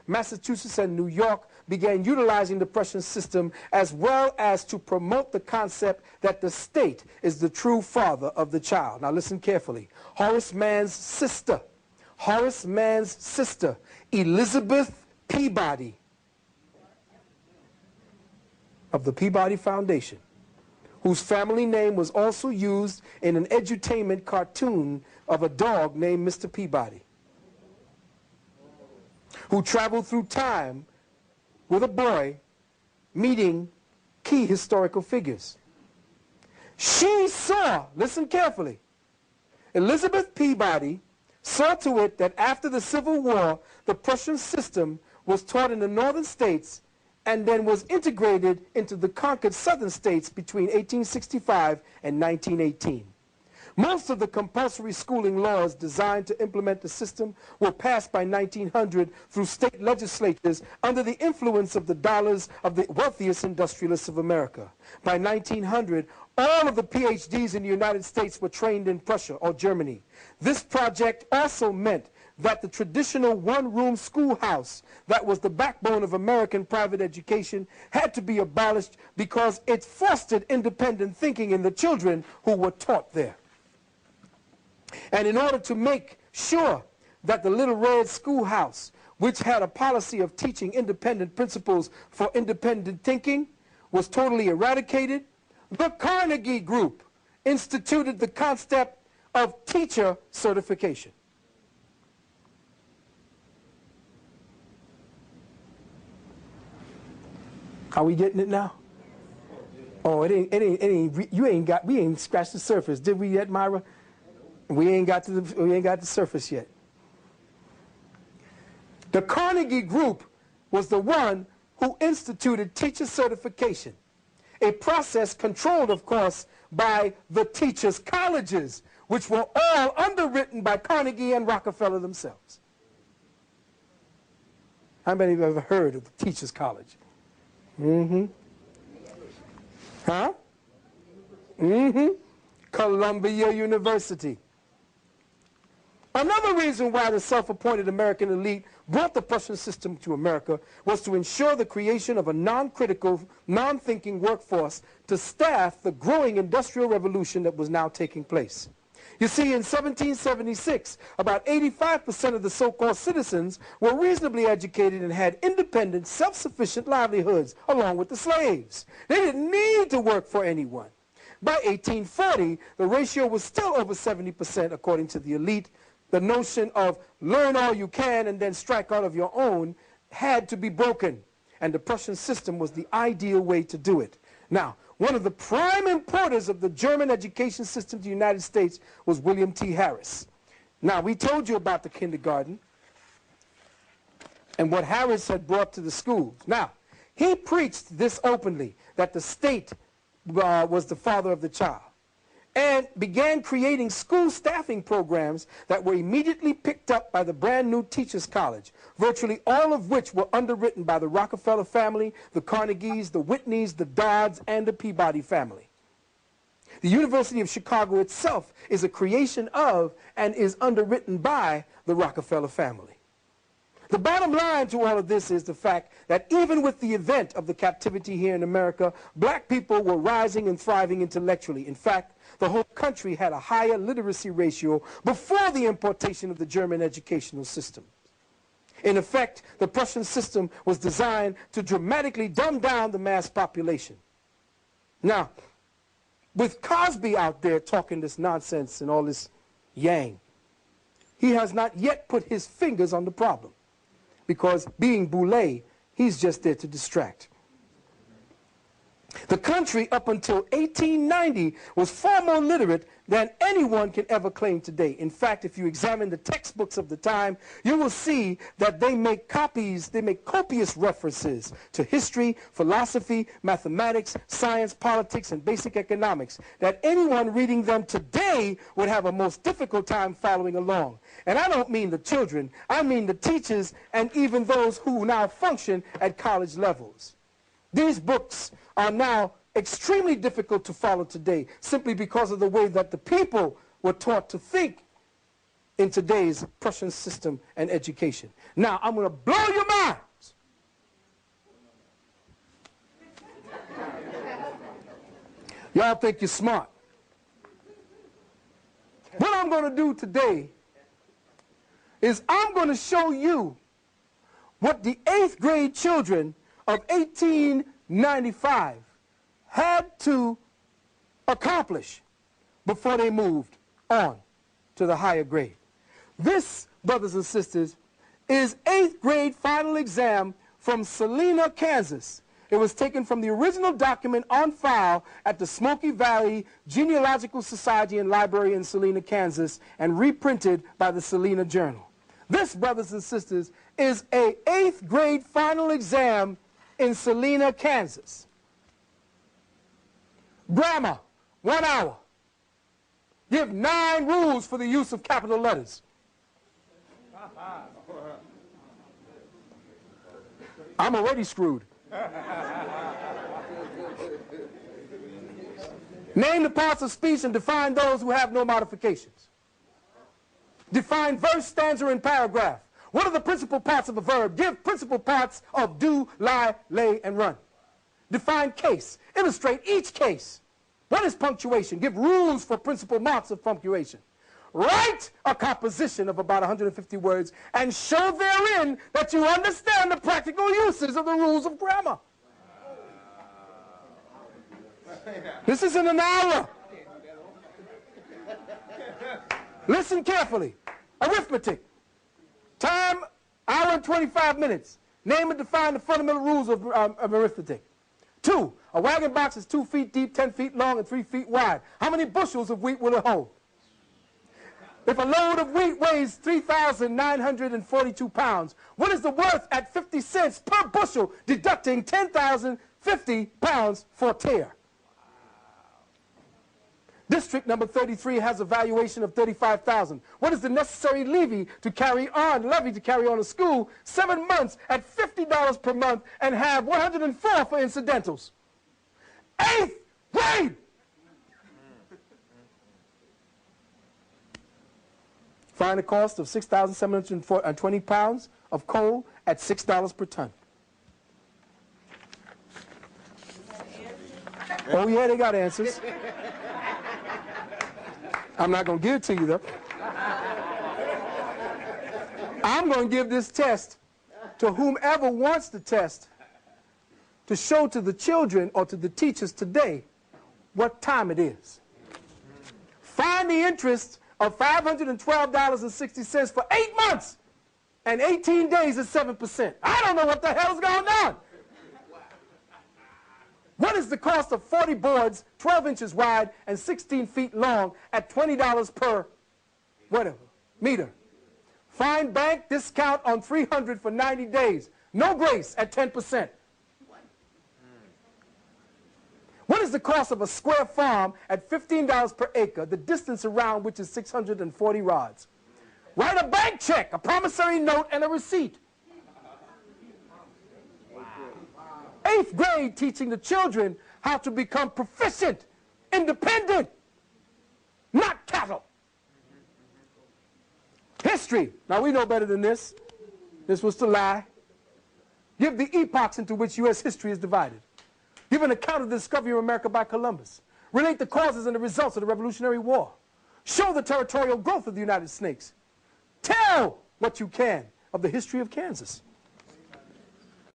Massachusetts, and New York began utilizing the Prussian system, as well as to promote the concept that the state is the true father of the child. Now listen carefully. Horace Mann's sister, Elizabeth Peabody of the Peabody Foundation, whose family name was also used in an edutainment cartoon of a dog named Mr. Peabody, who traveled through time with a boy meeting key historical figures. She saw, listen carefully, Elizabeth Peabody saw to it that after the Civil War, the Prussian system was taught in the northern states and then was integrated into the conquered southern states between 1865 and 1918. Most of the compulsory schooling laws designed to implement the system were passed by 1900 through state legislatures under the influence of the dollars of the wealthiest industrialists of America. By 1900, all of the PhDs in the United States were trained in Prussia or Germany. This project also meant that the traditional one-room schoolhouse that was the backbone of American private education had to be abolished because it fostered independent thinking in the children who were taught there. And in order to make sure that the little red schoolhouse, which had a policy of teaching independent principles for independent thinking, was totally eradicated, the Carnegie Group instituted the concept of teacher certification. Are we getting it now? Oh, we ain't scratched the surface, did we yet, Myra? We ain't got the surface yet. The Carnegie Group was the one who instituted teacher certification, a process controlled, of course, by the teachers' colleges, which were all underwritten by Carnegie and Rockefeller themselves. How many of you have ever heard of the Teachers' College? Mm-hmm. Huh? Mm-hmm. Columbia University. Another reason why the self-appointed American elite brought the Prussian system to America was to ensure the creation of a non-critical, non-thinking workforce to staff the growing industrial revolution that was now taking place. You see, in 1776, about 85% of the so-called citizens were reasonably educated and had independent, self-sufficient livelihoods, along with the slaves. They didn't need to work for anyone. By 1840, the ratio was still over 70%, according to the elite. The notion of learn all you can and then strike out of your own had to be broken, and the Prussian system was the ideal way to do it. Now, one of the prime importers of the German education system to the United States was William T. Harris. Now, we told you about the kindergarten and what Harris had brought to the schools. Now, he preached this openly, that the state was the father of the child, and began creating school staffing programs that were immediately picked up by the brand new Teachers College, virtually all of which were underwritten by the Rockefeller family, the Carnegies, the Whitneys, the Dodds, and the Peabody family. The University of Chicago itself is a creation of and is underwritten by the Rockefeller family. The bottom line to all of this is the fact that even with the event of the captivity here in America, black people were rising and thriving intellectually. In fact, the whole country had a higher literacy ratio before the importation of the German educational system. In effect, the Prussian system was designed to dramatically dumb down the mass population. Now, with Cosby out there talking this nonsense and all this yang, he has not yet put his fingers on the problem, because being Boulay, he's just there to distract. The country up until 1890 was far more literate than anyone can ever claim today. In fact, if you examine the textbooks of the time, you will see that they make copious references to history, philosophy, mathematics, science, politics, and basic economics, that anyone reading them today would have a most difficult time following along. And I don't mean the children, I mean the teachers and even those who now function at college levels. These books are now extremely difficult to follow today, simply because of the way that the people were taught to think in today's Prussian system and education. Now, I'm going to blow your minds. Y'all think you're smart. What I'm going to do today is I'm going to show you what the 8th grade children of 1895 had to accomplish before they moved on to the higher grade. This, brothers and sisters, is 8th grade final exam from Salina, Kansas. It was taken from the original document on file at the Smoky Valley Genealogical Society and Library in Salina, Kansas, and reprinted by the Salina Journal. This, brothers and sisters, is a 8th grade final exam in Salina, Kansas. Grammar, 1 hour. Give 9 rules for the use of capital letters. I'm already screwed. Name the parts of speech and define those who have no modifications. Define verse, stanza, and paragraph. What are the principal parts of a verb? Give principal parts of do, lie, lay, and run. Define case. Illustrate each case. What is punctuation? Give rules for principal marks of punctuation. Write a composition of about 150 words and show therein that you understand the practical uses of the rules of grammar. This is in an hour. Listen carefully. Arithmetic. Time, hour and 25 minutes. Name and define the fundamental rules of arithmetic. 2, a wagon box is 2 feet deep, 10 feet long, and 3 feet wide. How many bushels of wheat will it hold? If a load of wheat weighs 3,942 pounds, what is the worth at 50 cents per bushel, deducting 10,050 pounds for tear? District number 33 has a valuation of $35,000. What is the necessary levy to carry on a school 7 months at $50 per month and have 104 for incidentals? 8th grade! Find the cost of 6,720 pounds of coal at $6 per ton. Oh yeah, they got answers. I'm not going to give it to you, though. I'm going to give this test to whomever wants the test to show to the children or to the teachers today what time it is. Find the interest of $512.60 for 8 months and 18 days at 7%. I don't know what the hell's going on. What is the cost of 40 boards, 12 inches wide and 16 feet long at $20 per whatever meter? Find bank discount on 300 for 90 days. No grace at 10%. What is the cost of a square farm at $15 per acre, the distance around which is 640 rods? Write a bank check, a promissory note, and a receipt. 8th grade, teaching the children how to become proficient, independent, not cattle. History. Now we know better than this. This was to lie. Give the epochs into which U.S. history is divided. Give an account of the discovery of America by Columbus. Relate the causes and the results of the Revolutionary War. Show the territorial growth of the United States. Tell what you can of the history of Kansas.